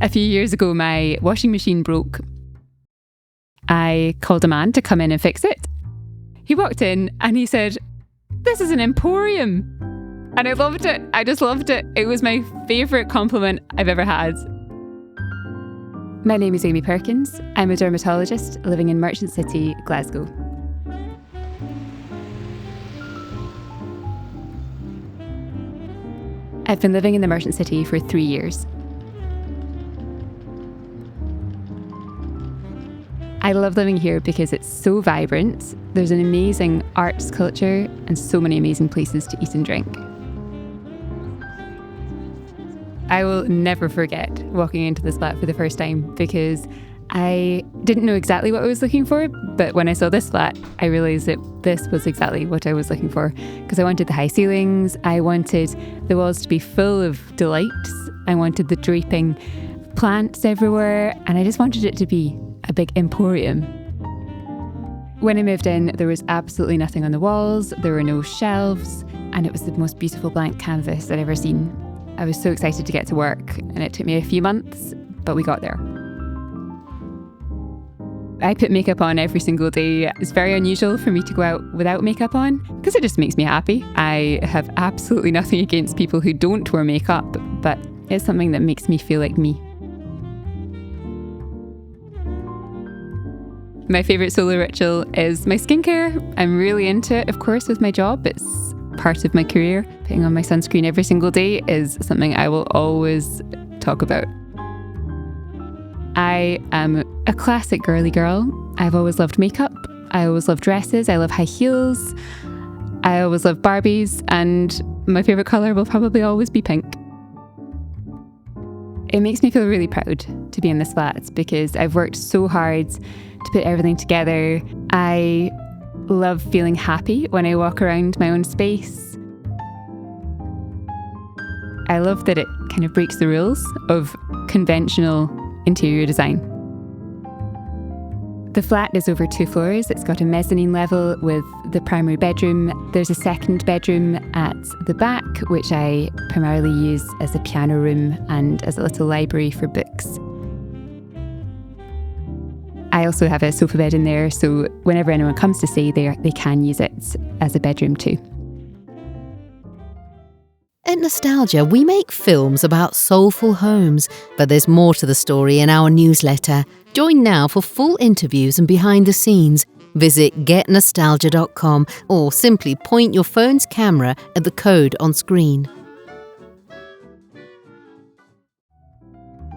A few years ago, my washing machine broke. I called a man to come in and fix it. He walked in and he said, "This is an emporium." And I loved it. I just loved it. It was my favourite compliment I've ever had. My name is Amy Perkins. I'm a dermatologist living in Merchant City, Glasgow. I've been living in the Merchant City for 3 years. I love living here because it's so vibrant. There's an amazing arts culture and so many amazing places to eat and drink. I will never forget walking into this flat for the first time because I didn't know exactly what I was looking for, but when I saw this flat, I realised that this was exactly what I was looking for because I wanted the high ceilings, I wanted the walls to be full of delights, I wanted the draping plants everywhere, and I just wanted it to be a big emporium. When I moved in, there was absolutely nothing on the walls, there were no shelves, and it was the most beautiful blank canvas I'd ever seen. I was so excited to get to work, and it took me a few months, but we got there. I put makeup on every single day. It's very unusual for me to go out without makeup on because it just makes me happy. I have absolutely nothing against people who don't wear makeup, but it's something that makes me feel like me. My favourite solo ritual is my skincare. I'm really into it, of course, with my job. It's part of my career. Putting on my sunscreen every single day is something I will always talk about. I am a classic girly girl. I've always loved makeup. I always loved dresses. I love high heels. I always love Barbies. And my favourite colour will probably always be pink. It makes me feel really proud to be in this flat because I've worked so hard to put everything together. I love feeling happy when I walk around my own space. I love that it kind of breaks the rules of conventional interior design. The flat is over 2 floors. It's got a mezzanine level with the primary bedroom. There's a second bedroom at the back, which I primarily use as a piano room and as a little library for books. I also have a sofa bed in there, so whenever anyone comes to stay there, they can use it as a bedroom too. At Nostalgia, we make films about soulful homes, but there's more to the story in our newsletter. Join now for full interviews and behind the scenes. Visit getnostalgia.com or simply point your phone's camera at the code on screen.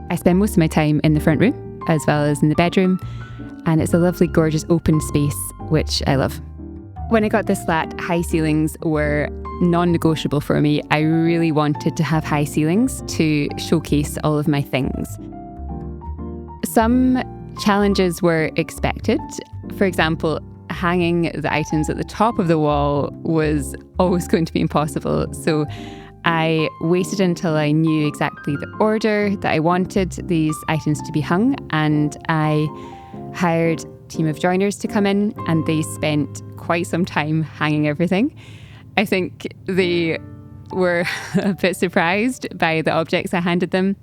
I spend most of my time in the front room as well as in the bedroom, and it's a lovely, gorgeous open space, which I love. When I got this flat, high ceilings were non-negotiable for me. I really wanted to have high ceilings to showcase all of my things. Some challenges were expected. For example, hanging the items at the top of the wall was always going to be impossible. So I waited until I knew exactly the order that I wanted these items to be hung, and I hired a team of joiners to come in, and they spent quite some time hanging everything. I think they were a bit surprised by the objects I handed them.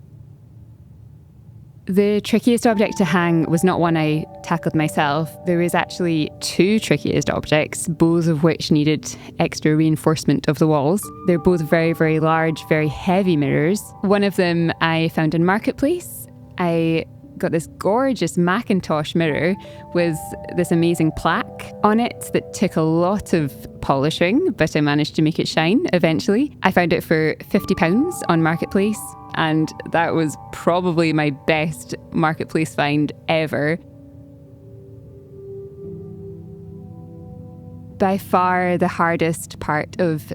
The trickiest object to hang was not one I tackled myself. There was actually 2 trickiest objects, both of which needed extra reinforcement of the walls. They're both very, very large, very heavy mirrors. One of them I found in Marketplace. I got this gorgeous Macintosh mirror with this amazing plaque on it that took a lot of polishing, but I managed to make it shine eventually. I found it for £50 on Marketplace, and that was probably my best Marketplace find ever. By far the hardest part of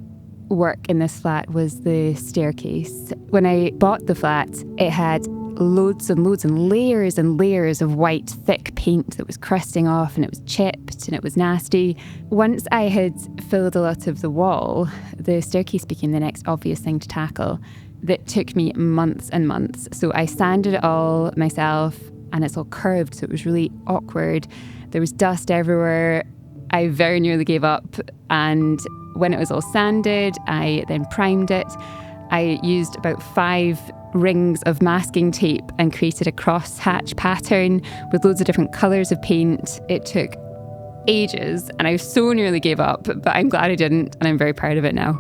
work in this flat was the staircase. When I bought the flat, it had loads and loads and layers of white thick paint that was crusting off, and it was chipped and it was nasty. Once I had filled a lot of the wall, the staircase became the next obvious thing to tackle. That took me months and months. So I sanded it all myself, and it's all curved, so it was really awkward. There was dust everywhere. I very nearly gave up, and when it was all sanded, I then primed it. I used about 5 rings of masking tape and created a crosshatch pattern with loads of different colours of paint. It took ages and I so nearly gave up, but I'm glad I didn't, and I'm very proud of it now.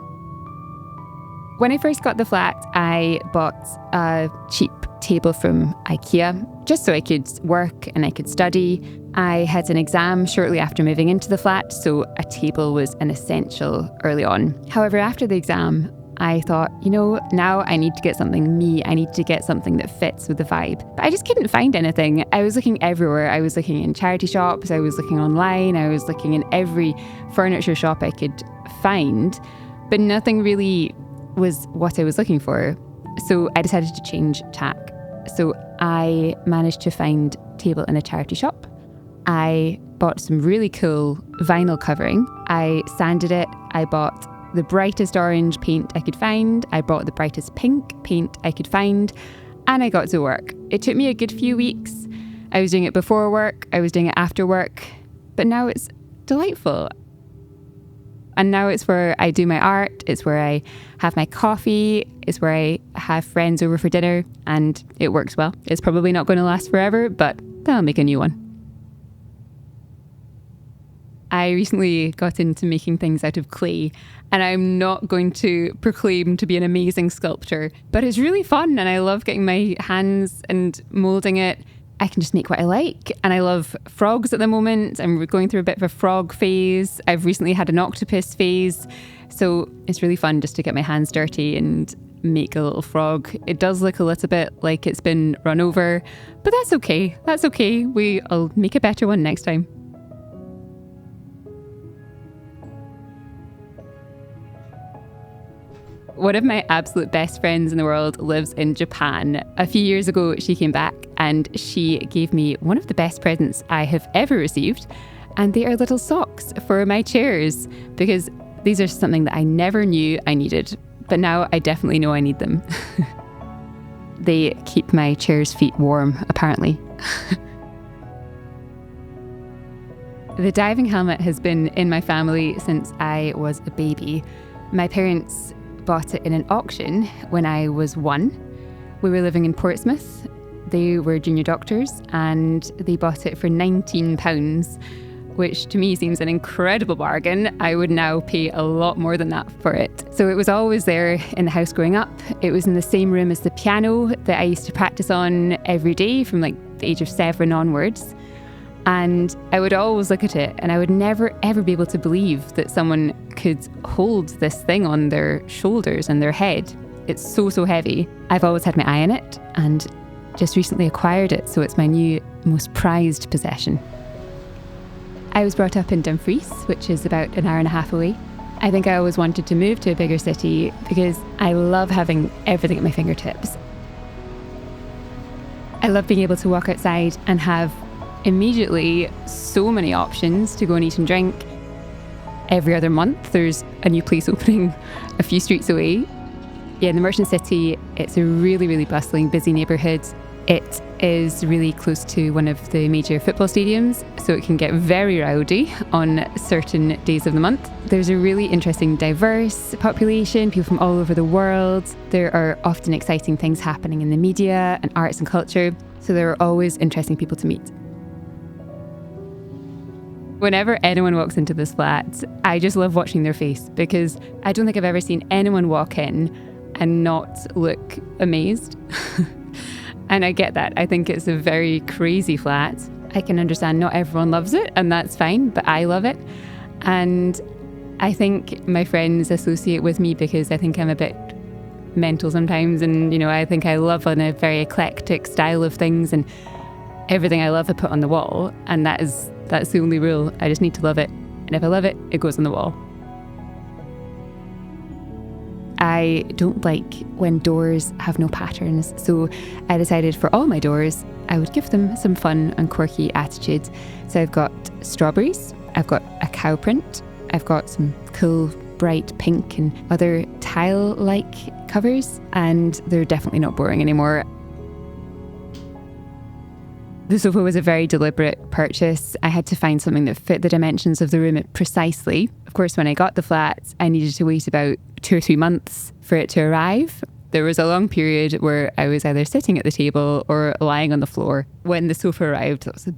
When I first got the flat, I bought a cheap table from IKEA just so I could work and I could study. I had an exam shortly after moving into the flat, so a table was an essential early on. However, after the exam, I thought, now I need to get something me. I need to get something that fits with the vibe. But I just couldn't find anything. I was looking everywhere. I was looking in charity shops. I was looking online. I was looking in every furniture shop I could find. But nothing really was what I was looking for. So I decided to change tack. So I managed to find a table in a charity shop. I bought some really cool vinyl covering. I sanded it. I bought the brightest orange paint I could find. I bought the brightest pink paint I could find, and I got to work. It took me a good few weeks. I was doing it before work, I was doing it after work, but now it's delightful. And now it's where I do my art, it's where I have my coffee, it's where I have friends over for dinner, and it works well. It's probably not going to last forever, but then I'll make a new one. I recently got into making things out of clay, and I'm not going to proclaim to be an amazing sculptor, but it's really fun and I love getting my hands and moulding it. I can just make what I like, and I love frogs at the moment. I'm going through a bit of a frog phase. I've recently had an octopus phase, so it's really fun just to get my hands dirty and make a little frog. It does look a little bit like it's been run over, but that's okay. That's okay. I'll make a better one next time. One of my absolute best friends in the world lives in Japan. A few years ago, she came back and she gave me one of the best presents I have ever received. And they are little socks for my chairs, because these are something that I never knew I needed, but now I definitely know I need them. They keep my chair's feet warm, apparently. The diving helmet has been in my family since I was a baby. My parents bought it in an auction when I was 1. We were living in Portsmouth. They were junior doctors and they bought it for £19, which to me seems an incredible bargain. I would now pay a lot more than that for it. So it was always there in the house growing up. It was in the same room as the piano that I used to practice on every day from the age of 7 onwards. And I would always look at it and I would never ever be able to believe that someone could hold this thing on their shoulders and their head. It's so heavy. I've always had my eye on it and just recently acquired it, so it's my new most prized possession. I was brought up in Dumfries, which is about an hour and a half away. I think I always wanted to move to a bigger city because I love having everything at my fingertips. I love being able to walk outside and have immediately so many options to go and eat and drink. Every other month there's a new place opening a few streets away. Yeah, in the Merchant City, it's a really bustling, busy neighbourhood. It is really close to one of the major football stadiums, so it can get very rowdy on certain days of the month. There's a really interesting, diverse population, people from all over the world. There are often exciting things happening in the media and arts and culture, so there are always interesting people to meet. Whenever anyone walks into this flat, I just love watching their face, because I don't think I've ever seen anyone walk in and not look amazed. And I get that. I think it's a very crazy flat. I can understand not everyone loves it, and that's fine, but I love it. And I think my friends associate with me because I think I'm a bit mental sometimes, and I think I love on a very eclectic style of things, and everything I love I put on the wall, and that's the only rule. I just need to love it, and if I love it, it goes on the wall. I don't like when doors have no patterns, so I decided for all my doors I would give them some fun and quirky attitude. So I've got strawberries, I've got a cow print, I've got some cool bright pink and other tile-like covers, and they're definitely not boring anymore. The sofa was a very deliberate purchase. I had to find something that fit the dimensions of the room precisely. Of course, when I got the flat, I needed to wait about 2 or 3 months for it to arrive. There was a long period where I was either sitting at the table or lying on the floor. When the sofa arrived, that was the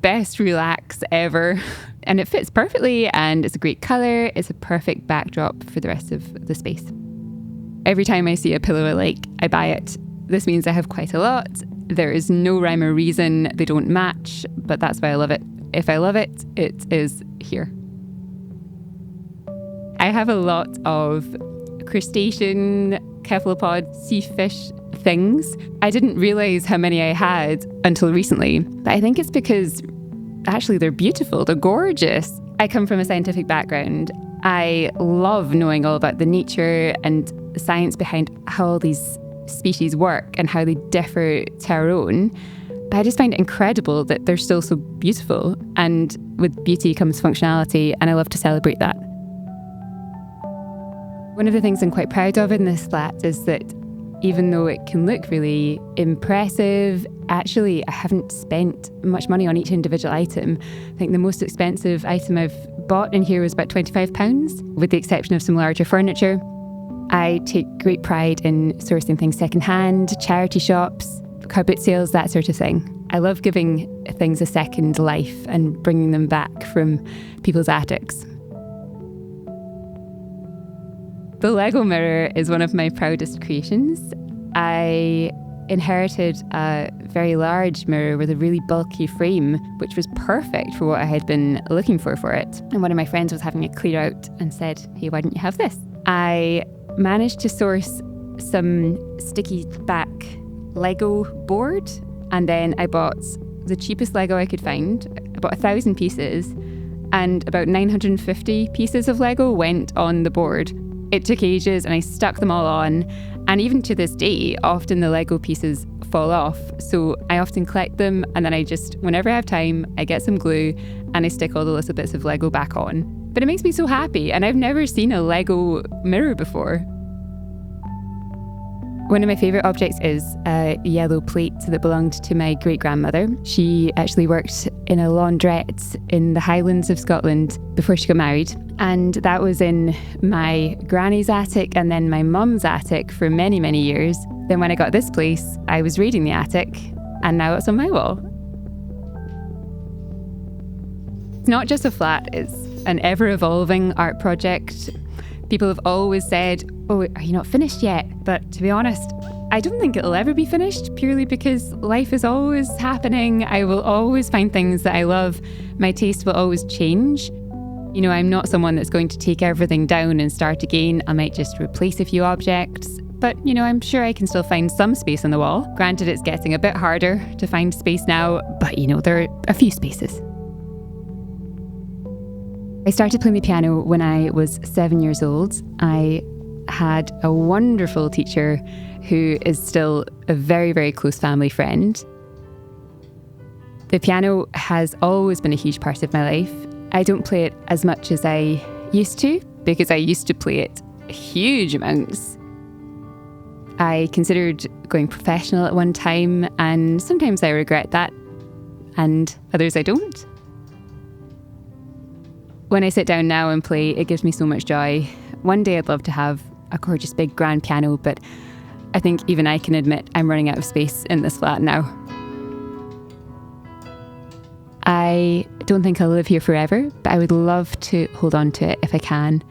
best relax ever. And it fits perfectly, and it's a great colour. It's a perfect backdrop for the rest of the space. Every time I see a pillow I like, I buy it. This means I have quite a lot. There is no rhyme or reason. They don't match, but that's why I love it. If I love it, it is here. I have a lot of crustacean, cephalopod, sea fish things. I didn't realise how many I had until recently, but I think it's because actually they're beautiful, they're gorgeous. I come from a scientific background. I love knowing all about the nature and the science behind how all these species work and how they differ to our own. But I just find it incredible that they're still so beautiful, and with beauty comes functionality, and I love to celebrate that. One of the things I'm quite proud of in this flat is that even though it can look really impressive, actually I haven't spent much money on each individual item. I think the most expensive item I've bought in here was about £25, with the exception of some larger furniture. I take great pride in sourcing things secondhand, charity shops, car boot sales, that sort of thing. I love giving things a second life and bringing them back from people's attics. The Lego mirror is one of my proudest creations. I inherited a very large mirror with a really bulky frame, which was perfect for what I had been looking for it. And one of my friends was having a clear out and said, "Hey, why don't you have this?" I managed to source some sticky back Lego board, and then I bought the cheapest Lego I could find. I bought 1,000 pieces, and about 950 pieces of Lego went on the board. It took ages, and I stuck them all on, and even to this day, often the Lego pieces fall off, so I often collect them, and then whenever I have time, I get some glue and I stick all the little bits of Lego back on. But it makes me so happy, and I've never seen a Lego mirror before. One of my favourite objects is a yellow plate that belonged to my great-grandmother. She actually worked in a laundrette in the Highlands of Scotland before she got married. And that was in my granny's attic and then my mum's attic for many, many years. Then when I got this place, I was raiding the attic, and now it's on my wall. It's not just a flat, it's an ever-evolving art project. People have always said, "Oh, are you not finished yet?" But to be honest, I don't think it'll ever be finished, purely because life is always happening. I will always find things that I love. My taste will always change. You know, I'm not someone that's going to take everything down and start again. I might just replace a few objects. But, you know, I'm sure I can still find some space on the wall. Granted, it's getting a bit harder to find space now, but, you know, there are a few spaces. I started playing the piano when I was 7 years old. I had a wonderful teacher who is still a very, very close family friend. The piano has always been a huge part of my life. I don't play it as much as I used to, because I used to play it huge amounts. I considered going professional at one time, and sometimes I regret that, and others I don't. When I sit down now and play, it gives me so much joy. One day I'd love to have a gorgeous big grand piano, but I think even I can admit I'm running out of space in this flat now. I don't think I'll live here forever, but I would love to hold on to it if I can.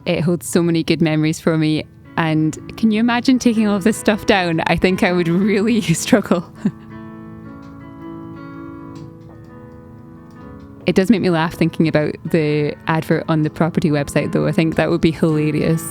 It holds so many good memories for me, and can you imagine taking all of this stuff down? I think I would really struggle. It does make me laugh thinking about the advert on the property website, though. I think that would be hilarious.